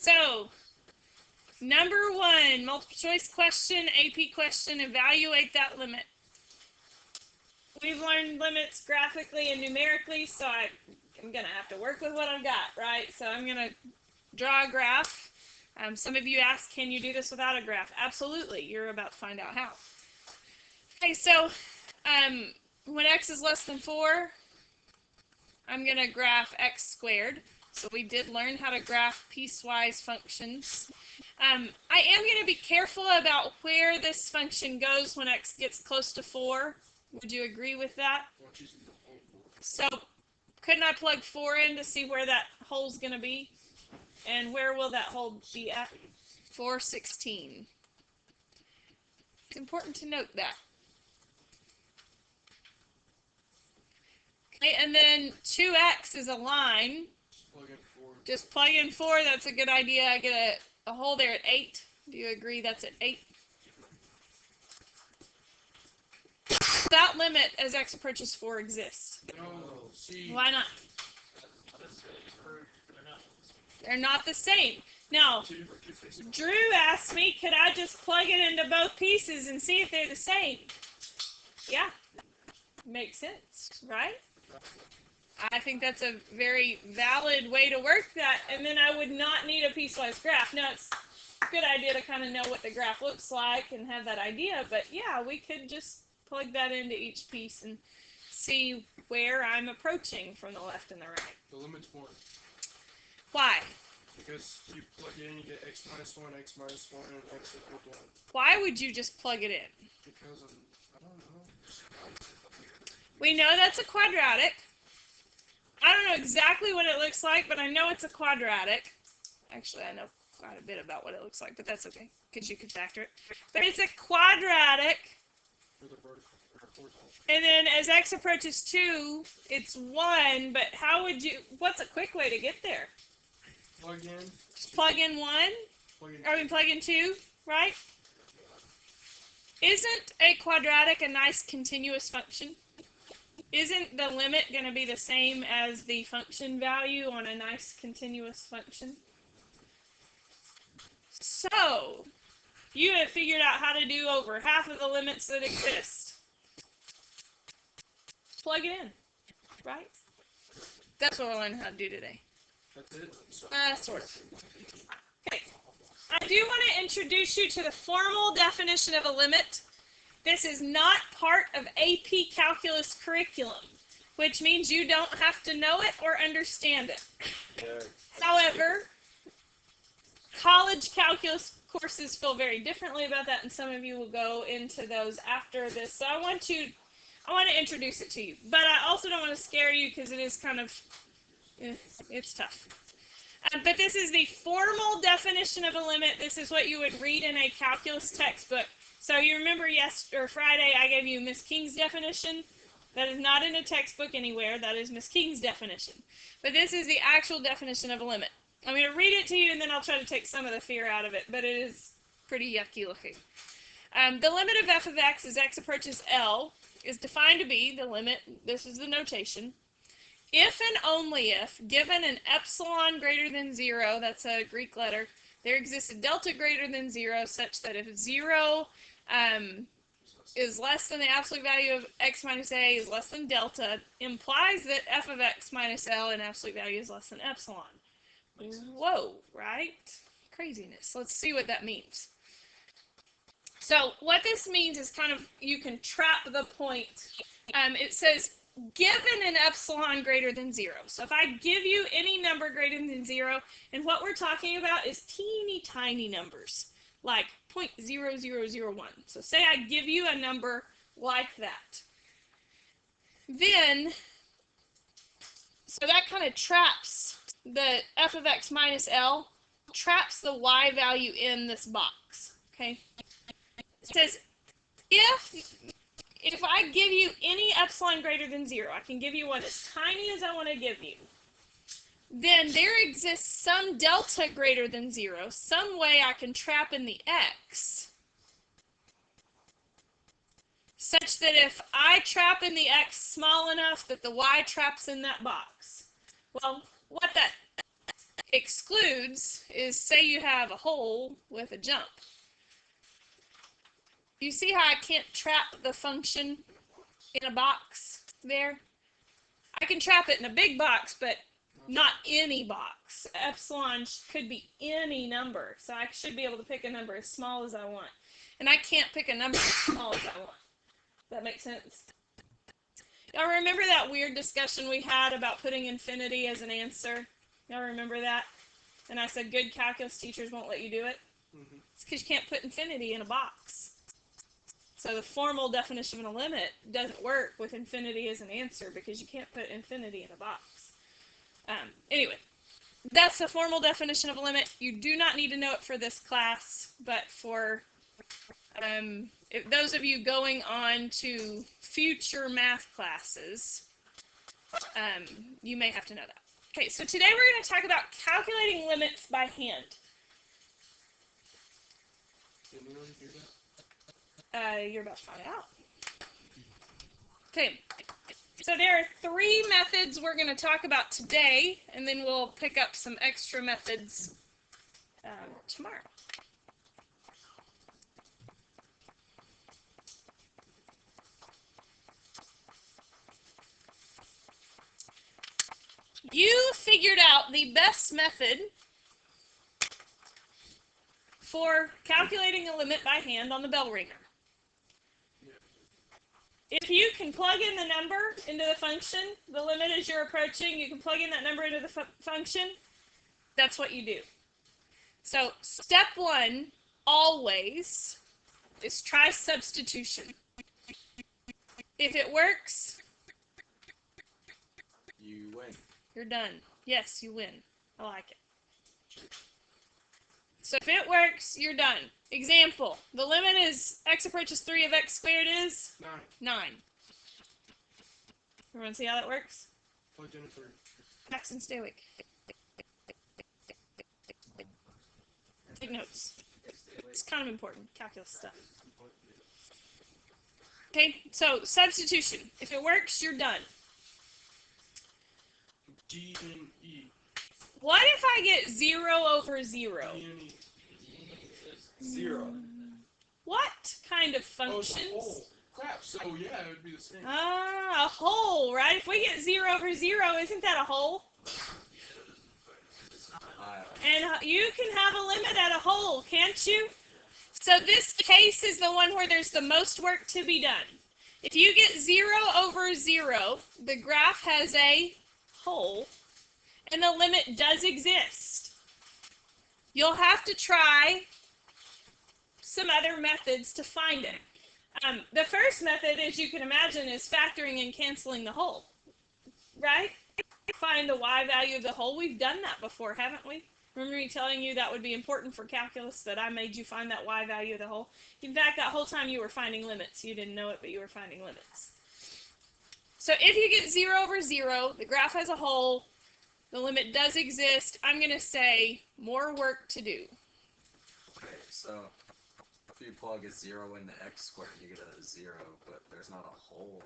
So, number 1, multiple choice question, AP question, evaluate that limit. We've learned limits graphically and numerically, so I'm going to have to work with what I've got, right? So I'm going to draw a graph. Some of you asked, can you do this without a graph? Absolutely. You're about to find out how. Okay, so when x is less than 4, I'm going to graph x squared. So we did learn how to graph piecewise functions. I am going to be careful about where this function goes when x gets close to 4. Would you agree with that? So couldn't I plug 4 in to see where that hole's going to be? And where will that hole be at? 416. It's important to note that. Okay, and then 2x is a line. Just plug in 4. That's a good idea. I get a hole there at 8. Do you agree that's at 8? That limit as x approaches 4 exists. No, see. Why not? They're not the same. Now, Drew asked me, could I just plug it into both pieces and see if they're the same? Yeah, makes sense, right? I think that's a very valid way to work that, and then I would not need a piecewise graph. Now, it's a good idea to kind of know what the graph looks like and have that idea, but yeah, we could just plug that into each piece and see where I'm approaching from the left and the right. The limit's 1. Why? Because you plug it in, you get x minus 1, x minus 1, and x equals 1. Why would you just plug it in? Because I don't know. We know that's a quadratic. I don't know exactly what it looks like, but I know it's a quadratic. Actually, I know quite a bit about what it looks like, but that's okay, because you can factor it. But it's a quadratic. And then as x approaches 2, it's 1, but how would you, what's a quick way to get there? Plug in. Just plug in 1? Plug in 2, right? Isn't a quadratic a nice continuous function? Isn't the limit going to be the same as the function value on a nice continuous function? So, you have figured out how to do over half of the limits that exist. Plug it in, right? That's what we're learning how to do today. That's it? Sort of. Okay. I do want to introduce you to the formal definition of a limit. This is not part of AP Calculus curriculum, which means you don't have to know it or understand it. However, college calculus courses feel very differently about that, and some of you will go into those after this. So I want to introduce it to you, but I also don't want to scare you because it is kind of, it's tough. But this is the formal definition of a limit. This is what you would read in a calculus textbook. So you remember Friday I gave you Miss King's definition. That is not in a textbook anywhere. That is Miss King's definition. But this is the actual definition of a limit. I'm going to read it to you, and then I'll try to take some of the fear out of it, but it is pretty yucky looking. The limit of f of x as x approaches L is defined to be the limit, this is the notation, if and only if, given an epsilon greater than 0, that's a Greek letter, there exists a delta greater than 0 such that if 0 is less than the absolute value of x minus a is less than delta, implies that f of x minus L in absolute value is less than epsilon. Whoa, right? Craziness. Let's see what that means. So what this means is kind of, you can trap the point. It says, given an epsilon greater than 0. So if I give you any number greater than 0, and what we're talking about is teeny tiny numbers, like 0.0001. So say I give you a number like that. Then, so that kind of traps the f of x minus L, traps the y value in this box, okay? It says, if I give you any epsilon greater than 0, I can give you one as tiny as I want to give you, then there exists some delta greater than 0, some way I can trap in the x, such that if I trap in the x small enough that the y traps in that box. Well, what that excludes is, say you have a hole with a jump. You see how I can't trap the function in a box there? I can trap it in a big box, but not any box. Epsilon could be any number, so I should be able to pick a number as small as I want. And I can't pick a number as small as I want. Does that make sense? Y'all remember that weird discussion we had about putting infinity as an answer? Y'all remember that? And I said good calculus teachers won't let you do it? Mm-hmm. It's because you can't put infinity in a box. So the formal definition of a limit doesn't work with infinity as an answer because you can't put infinity in a box. Anyway, that's the formal definition of a limit. You do not need to know it for this class, but for if those of you going on to future math classes, you may have to know that. Okay, so today we're going to talk about calculating limits by hand. Didn't you already do that? You're about to find out. Okay, so there are 3 methods we're going to talk about today, and then we'll pick up some extra methods tomorrow. You figured out the best method for calculating a limit by hand on the bell ringer. If you can plug in the number into the function, the limit as you're approaching, you can plug in that number into the function, that's what you do. So step 1 always is try substitution. If it works, you win. You're done. Yes, you win. I like it. So if it works, you're done. Example, the limit is x approaches 3 of x squared is? 9. Everyone see how that works? Plugged in a 3. Jackson, stay awake. Take notes. It's kind of important, calculus stuff. Okay, so substitution. If it works, you're done. D N E. What if I get 0 over 0? D N E. 0. What kind of Oh, it's a functions? hole. Crap. So yeah, it would be the same. Ah, a hole, right? If we get 0 over 0, isn't that a hole? And you can have a limit at a hole, can't you? So this case is the one where there's the most work to be done. If you get 0 over 0, the graph has a hole, and the limit does exist. You'll have to try some other methods to find it. The first method, as you can imagine, is factoring and canceling the hole, right? Find the y value of the hole. We've done that before, haven't we? Remember me telling you that would be important for calculus, that I made you find that y value of the hole? In fact, that whole time you were finding limits. You didn't know it, but you were finding limits. So if you get 0 over 0, the graph has a hole, the limit does exist, I'm going to say more work to do. Okay, so if you plug a 0 into x squared, you get a 0, but there's not a hole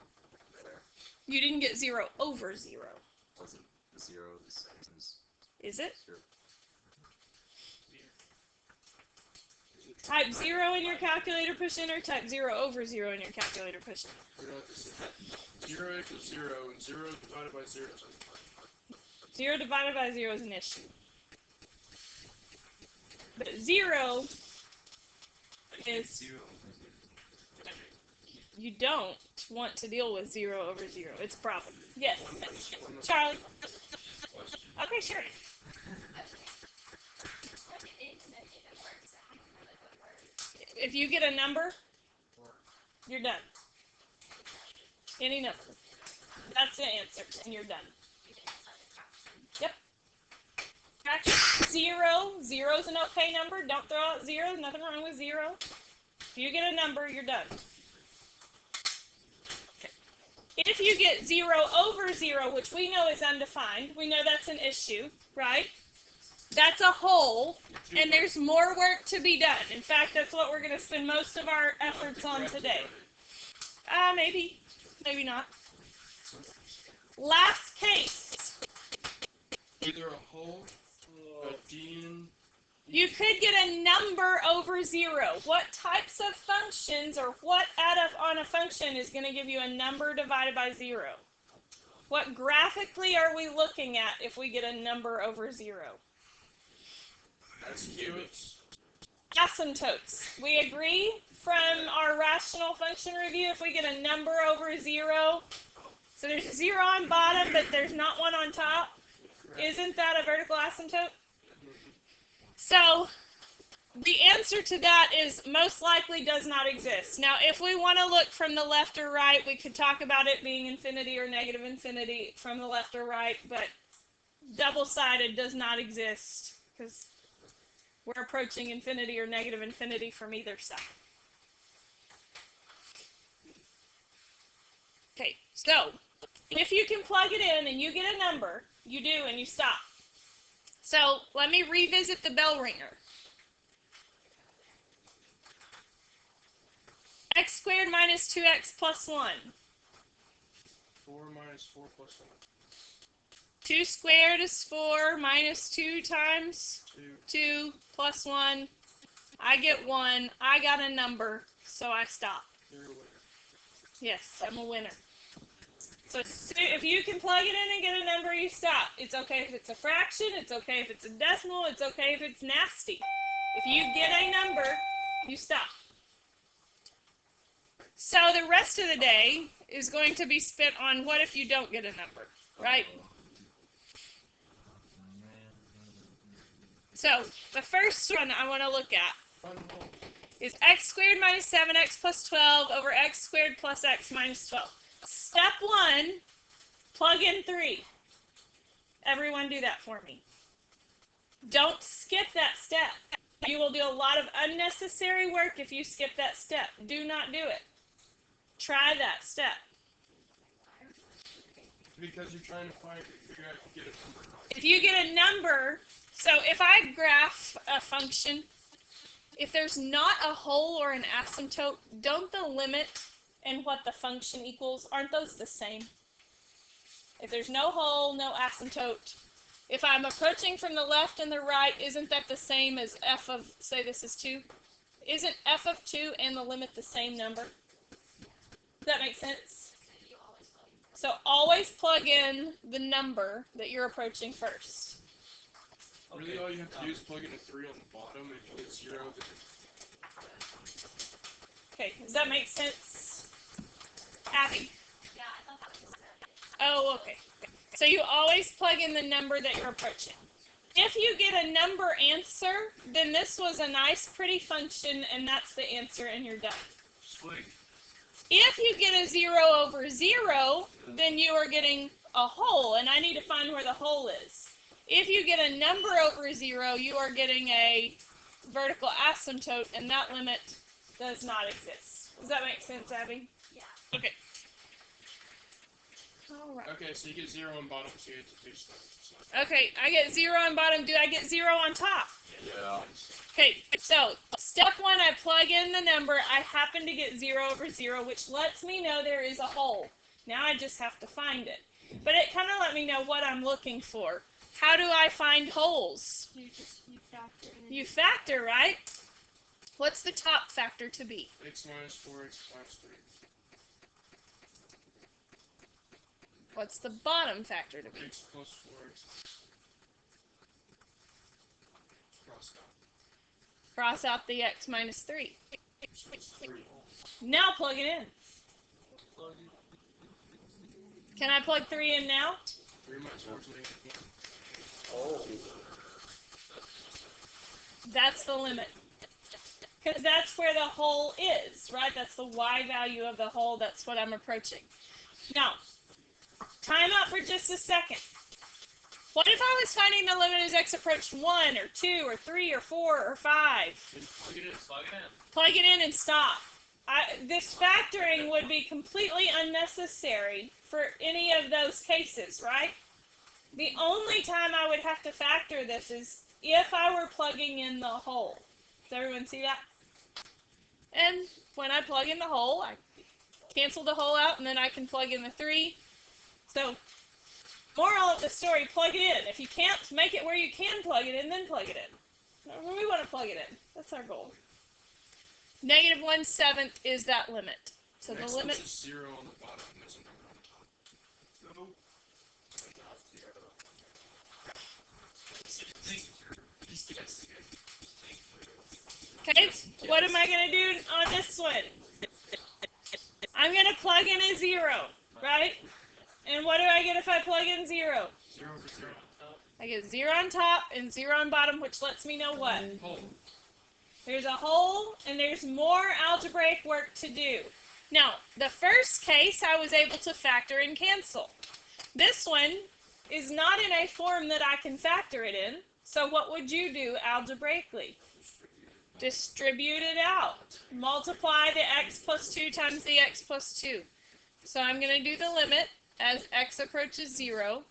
there. You didn't get 0 over 0. Wasn't 0 the same as Is it? 0? Type 0 in your calculator, push enter. Type 0 over 0 in your calculator, push enter. We're gonna have to say 0 equals 0, and 0 divided by 0 is 0 divided by 0 is an issue. But 0 is... You don't want to deal with 0 over 0. It's a problem. Yes. Charlie? Okay, sure. If you get a number, you're done. Any number. That's the answer, and you're done. Yep. Fraction 0. 0 is an okay number. Don't throw out 0. Nothing wrong with 0. If you get a number, you're done. Okay. If you get 0 over 0, which we know is undefined, we know that's an issue, right? That's a hole, and there's more work to be done. In fact, that's what we're going to spend most of our efforts on today. Maybe. Maybe not. Last case. either a hole DN. You could get a number over 0. What types of functions or what on a function is going to give you a number divided by 0? What graphically are we looking at if we get a number over 0? That's cubics. Asymptotes. We agree from our rational function review if we get a number over 0. So there's a 0 on bottom, but there's not one on top. Isn't that a vertical asymptote? So the answer to that is most likely does not exist. Now, if we want to look from the left or right, we could talk about it being infinity or negative infinity from the left or right, but double-sided does not exist because we're approaching infinity or negative infinity from either side. Okay, so if you can plug it in and you get a number, you do and you stop. So let me revisit the bell ringer. X squared minus 2x plus 1. 4 minus 4 plus 1. 2 squared is 4 minus 2 times 2 plus 1. I get 1. I got a number, so I stop. You're a winner. Yes, I'm a winner. So if you can plug it in and get a number, you stop. It's okay if it's a fraction. It's okay if it's a decimal. It's okay if it's nasty. If you get a number, you stop. So the rest of the day is going to be spent on what if you don't get a number, right? So the first one I want to look at is x squared minus 7x plus 12 over x squared plus x minus 12. Step 1, plug in 3. Everyone do that for me. Don't skip that step. You will do a lot of unnecessary work if you skip that step. Do not do it. Try that step. Because you're trying to figure out if you get a number. If you get a number, so if I graph a function, if there's not a hole or an asymptote, don't the limit and what the function equals, aren't those the same? If there's no hole, no asymptote, if I'm approaching from the left and the right, isn't that the same as f of, say this is 2? Isn't f of 2 and the limit the same number? Does that make sense? So always plug in the number that you're approaching first. Really, all you have to do is plug in a 3 on the bottom. If you get 0, then... Okay, does that make sense? Abby? Yeah, I thought that was good. Oh, okay. So you always plug in the number that you're approaching. If you get a number answer, then this was a nice, pretty function, and that's the answer, and you're done. Sweet. If you get a 0 over 0, then you are getting a hole, and I need to find where the hole is. If you get a number over 0, you are getting a vertical asymptote, and that limit does not exist. Does that make sense, Abby? Yeah. Okay. All right. Okay, so you get 0 on bottom, so you have to do stuff. Okay, I get 0 on bottom. Do I get 0 on top? Yeah. Okay, so step 1, I plug in the number. I happen to get 0 over 0, which lets me know there is a hole. Now I just have to find it. But it kind of let me know what I'm looking for. How do I find holes? You factor in. You factor, right? What's the top factor to be? X minus 4, x minus 3. What's the bottom factor to be? X plus 4, x cross out. Cross out the x minus 3. So it's 3. Now plug it in. Can I plug 3 in now? 3 minus 4 is negative 1. Oh. That's the limit. Because that's where the hole is, right? That's the y value of the hole. That's what I'm approaching. Now, time out for just a second. What if I was finding the limit as x approached 1 or 2 or 3 or 4 or 5? Then plug it in. Plug it in and stop. This factoring would be completely unnecessary for any of those cases, right? The only time I would have to factor this is if I were plugging in the hole. Does everyone see that? And when I plug in the hole, I cancel the hole out, and then I can plug in the 3. So Moral of the story, plug it in. If you can't make it where you can plug it in, then plug it in. We want to plug it in. That's our goal. Negative 1/7 is that limit. So Next the limit... is 0 on the bottom. There's a number on top. No. Okay, what am I going to do on this one? I'm going to plug in a 0, right? And what do I get if I plug in 0? 0 over 0. I get 0 on top and 0 on bottom, which lets me know what? Hole. There's a hole, and there's more algebraic work to do. Now, the first case, I was able to factor and cancel. This one is not in a form that I can factor it in, so what would you do algebraically? Distribute it out. Multiply the x plus 2 times the x plus 2. So I'm going to do the limit as x approaches 0.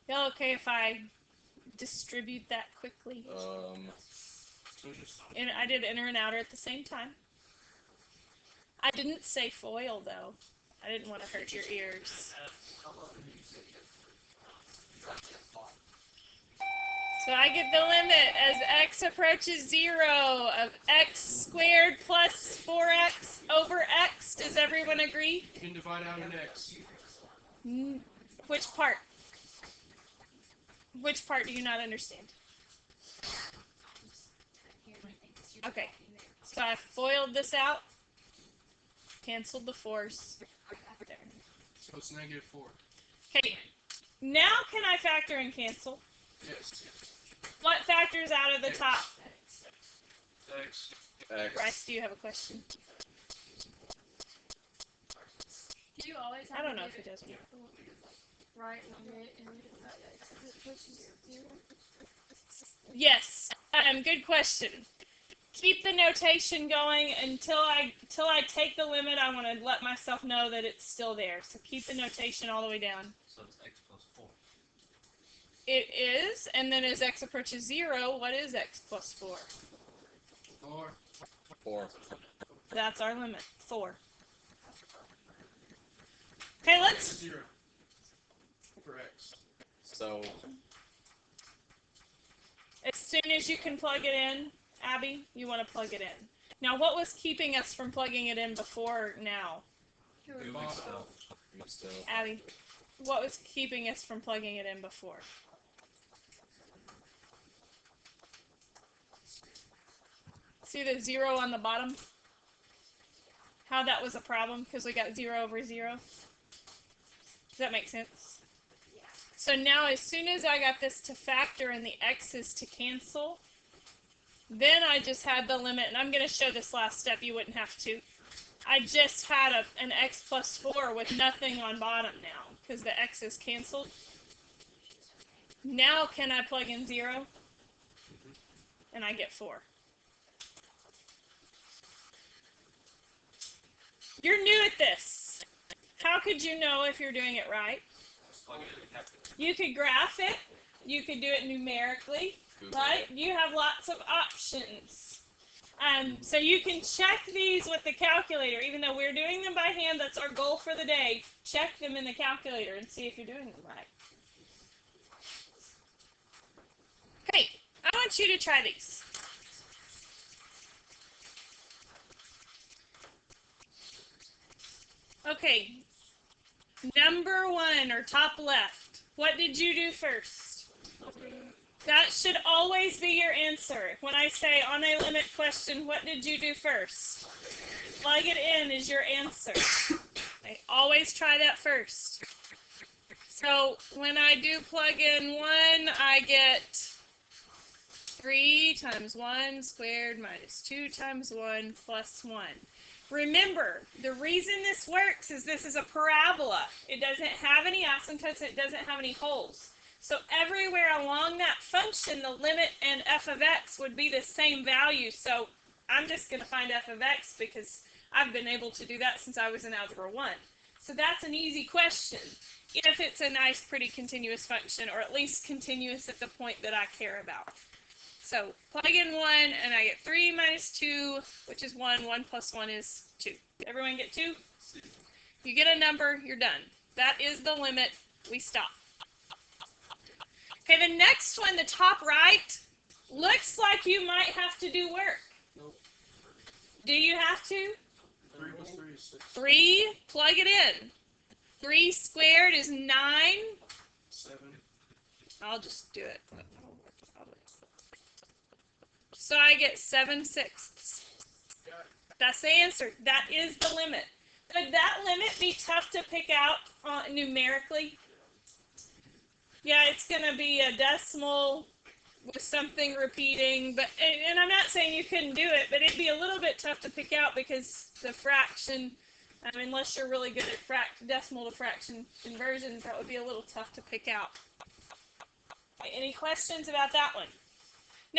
Y'all okay if I distribute that quickly? And I did inner and outer at the same time. I didn't say foil, though. I didn't want to hurt your ears. So I get the limit as x approaches 0 of x squared plus 4x over x. Does everyone agree? You can divide out an x. Which part? Which part do you not understand? Okay. So I foiled this out. Canceled the 4's. There. So it's negative 4. Okay. Now can I factor and cancel? Yes. What factors out of the top? X. Bryce, do you have a question? Do you always have I don't to know give if he does. it right limit and which is 0? Yes. Good question. Keep the notation going until I take the limit. I want to let myself know that it's still there. So keep the notation all the way down. So it's x plus 4. It is, and then as x approaches 0, what is x plus 4? 4. 4. That's our limit, 4. Okay, let's... 0 for x. So As soon as you can plug it in, Abby, you want to plug it in. Now, what was keeping us from plugging it in before now? moving stuff. Abby, what was keeping us from plugging it in before? See the 0 on the bottom? How that was a problem because we got 0 over 0? Does that make sense? Yeah. So now as soon as I got this to factor and the x's to cancel, then I just had the limit, and I'm going to show this last step, you wouldn't have to. I just had an x plus 4 with nothing on bottom now because the x is canceled. Now can I plug in 0? And I get 4. You're new at this. How could you know if you're doing it right? You could graph it. You could do it numerically, right? You have lots of options. So you can check these with the calculator. Even though we're doing them by hand, that's our goal for the day. Check them in the calculator and see if you're doing them right. Okay, I want you to try these. Okay, number 1 or top left. What did you do first? That should always be your answer. When I say on a limit question, what did you do first? Plug it in is your answer. I always try that first. So when I do plug in 1, I get 3 times 1 squared minus 2 times 1 plus 1. Remember, the reason this works is this is a parabola. It doesn't have any asymptotes, it doesn't have any holes. So everywhere along that function, the limit and f of x would be the same value. So I'm just going to find f of x because I've been able to do that since I was in Algebra 1. So that's an easy question, if it's a nice, pretty continuous function, or at least continuous at the point that I care about. So plug in 1, and I get 3 minus 2, which is 1. 1 plus 1 is 2. Everyone get 2? You get a number, you're done. That is the limit. We stop. Okay, the next one, the top right, looks like you might have to do work. Nope. Do you have to? 3 plus 3 is 6. 3, plug it in. 3 squared is 9. 7. I'll just do it. So I get 7/6. That's the answer. That is the limit. Could that limit be tough to pick out numerically? Yeah, it's going to be a decimal with something repeating, but and I'm not saying you couldn't do it, but it'd be a little bit tough to pick out because the fraction, unless you're really good at decimal to fraction conversions, that would be a little tough to pick out. Any questions about that one?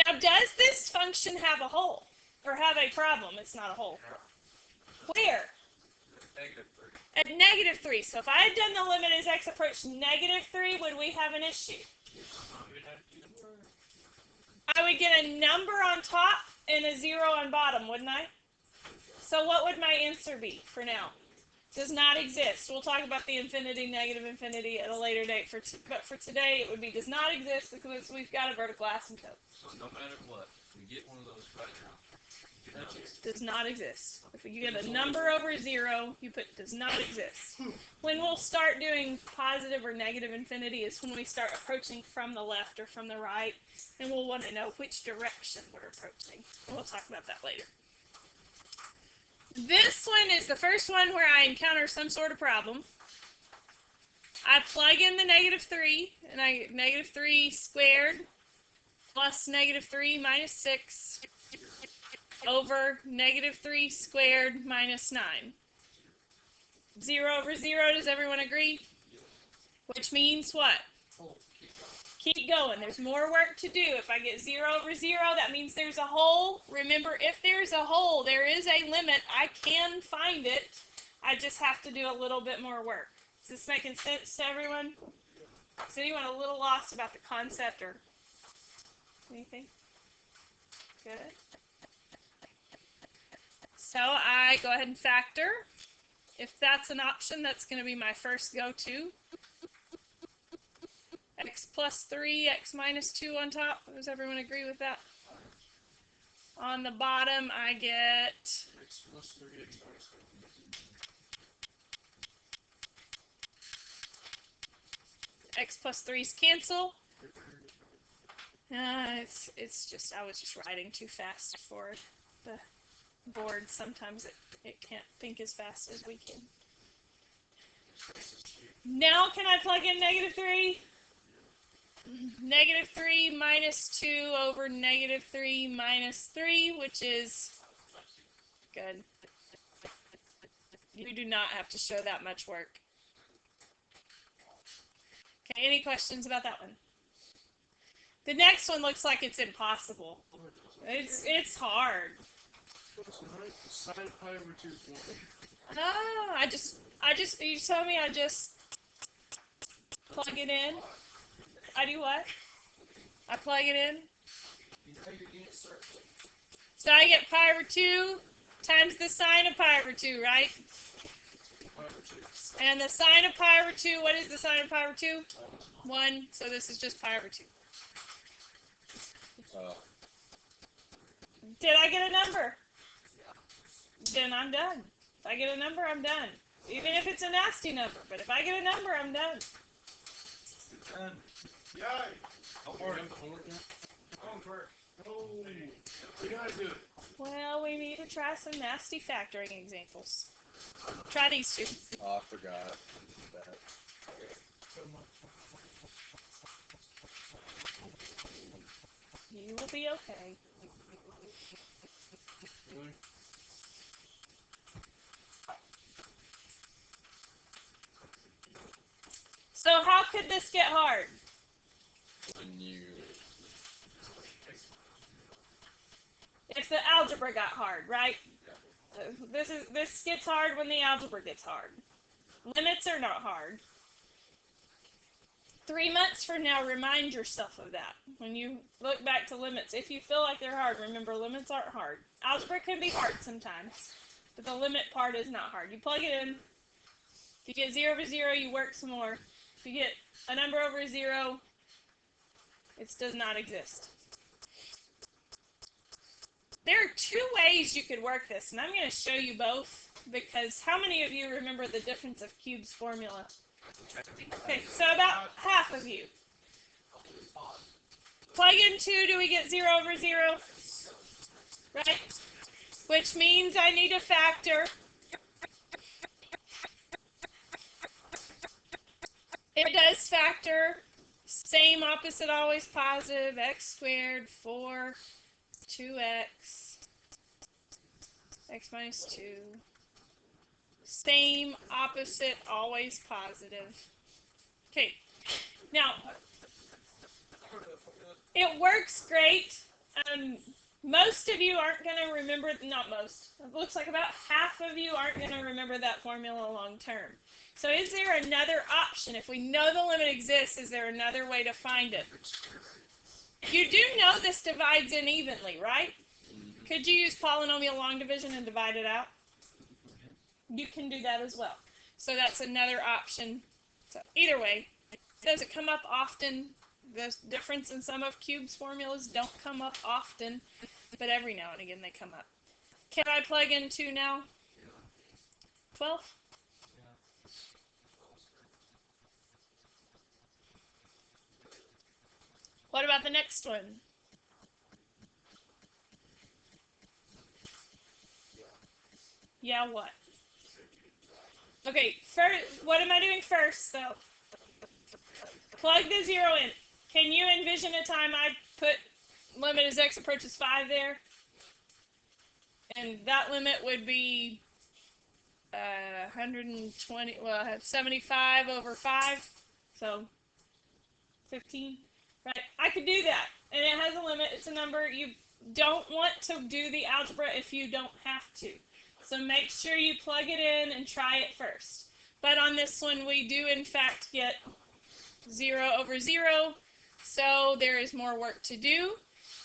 Now, does this function have a hole or have a problem? It's not a hole. Where? -3. At -3. So if I had done the limit as x approached -3, would we have an issue? I would get a number on top and a 0 on bottom, wouldn't I? So what would my answer be for now? Does not exist. We'll talk about the infinity, negative infinity at a later date. But for today, it would be does not exist because we've got a vertical asymptote. So no matter what, we get one of those right now. Does not exist. If you get a number over 0, you put does not exist. When we'll start doing positive or negative infinity is when we start approaching from the left or from the right, and we'll want to know which direction we're approaching. And we'll talk about that later. This one is the first one where I encounter some sort of problem. I plug in the -3, and I get -3 squared plus -3 minus 6 over -3 squared minus 9. 0 over 0, does everyone agree? Which means what? Keep going. There's more work to do. If I get 0 over 0, that means there's a hole. Remember, if there's a hole, there is a limit. I can find it. I just have to do a little bit more work. Is this making sense to everyone? Is anyone a little lost about the concept or anything? Good. So I go ahead and factor. If that's an option, that's going to be my first go-to. X plus 3, x minus 2 on top. Does everyone agree with that? On the bottom, I get X plus 3, x minus 2. x plus 3's cancel. It's just, I was just writing too fast for the board. Sometimes it can't think as fast as we can. Now can I plug in -3? -3 minus 2 over -3 minus 3, which is good. You do not have to show that much work. Okay, any questions about that one? The next one looks like it's impossible. It's hard. Sine pi over 2 is 1. You tell me I just plug it in. I do what? I plug it in. So I get pi over 2 times the sine of pi over 2, right? Pi over 2. And the sine of pi over 2, what is the sine of pi over 2? 1. So this is just pi over 2. Did I get a number? Then I'm done. If I get a number, I'm done. Even if it's a nasty number. But if I get a number, I'm done. Yay! Oh, we gotta do it. Well, we need to try some nasty factoring examples. Try these two. Oh, I forgot that. You will be okay. Really? So how could this get hard? When you If the algebra got hard, right? This gets hard when the algebra gets hard. Limits are not hard. 3 months from now, remind yourself of that. When you look back to limits, if you feel like they're hard, remember limits aren't hard. Algebra can be hard sometimes, but the limit part is not hard. You plug it in. If you get 0 over 0, you work some more. If you get a number over 0, it does not exist. There are 2 ways you could work this, and I'm going to show you both, because how many of you remember the difference of cubes formula? Okay, so about half of you. Plug in 2, do we get 0 over 0? Right? Which means I need a factor. It does factor. Same, opposite, always positive. X squared, 4, 2x, x minus 2. Same, opposite, always positive. Okay, now, it works great. Most of you aren't going to remember, not most, it looks like about half of you aren't going to remember that formula long term. So is there another option? If we know the limit exists, is there another way to find it? You do know this divides in evenly, right? Could you use polynomial long division and divide it out? You can do that as well. So that's another option. So either way, does it come up often? The difference in sum of cubes formulas don't come up often, but every now and again they come up. Can I plug in 2 now? 12? What about the next one? Yeah, what? Okay, first, what am I doing first, though? Plug the 0 in. Can you envision a time I put limit as x approaches 5 there? And that limit would be 120, well, I have 75 over 5, so 15, right? I could do that, and it has a limit. It's a number. You don't want to do the algebra if you don't have to. So make sure you plug it in and try it first. But on this one, we do, in fact, get 0 over 0, so there is more work to do.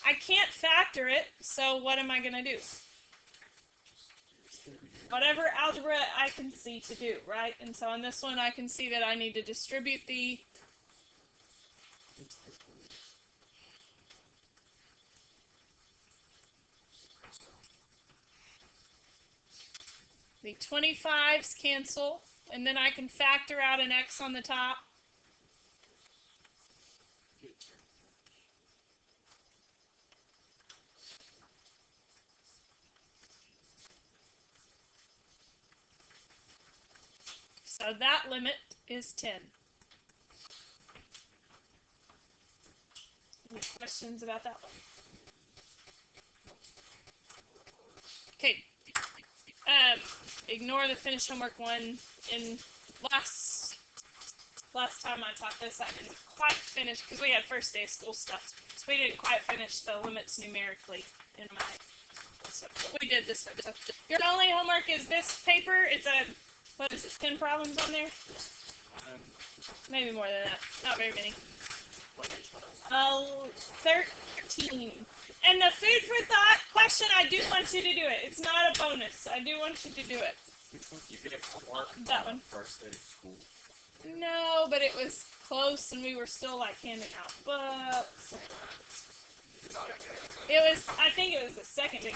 I can't factor it, so what am I going to do? Whatever algebra I can see to do, right? And so on this one, I can see that I need to distribute the 25s cancel, and then I can factor out an x on the top. So that limit is 10. Any questions about that one? Okay. Ignore the finish homework one. In last time I taught this, I didn't quite finish because we had first day of school stuff. So we didn't quite finish the limits numerically in my. So we did this one. So your only homework is this paper. It's a, what is it, 10 problems on there? Maybe more than that. Not very many. 13. And the food for thought question, I do want you to do it. It's not a bonus. I do want you to do it. You get homework that one. First day of school. No, but it was close, and we were still like handing out books. It was, I think it was the second day.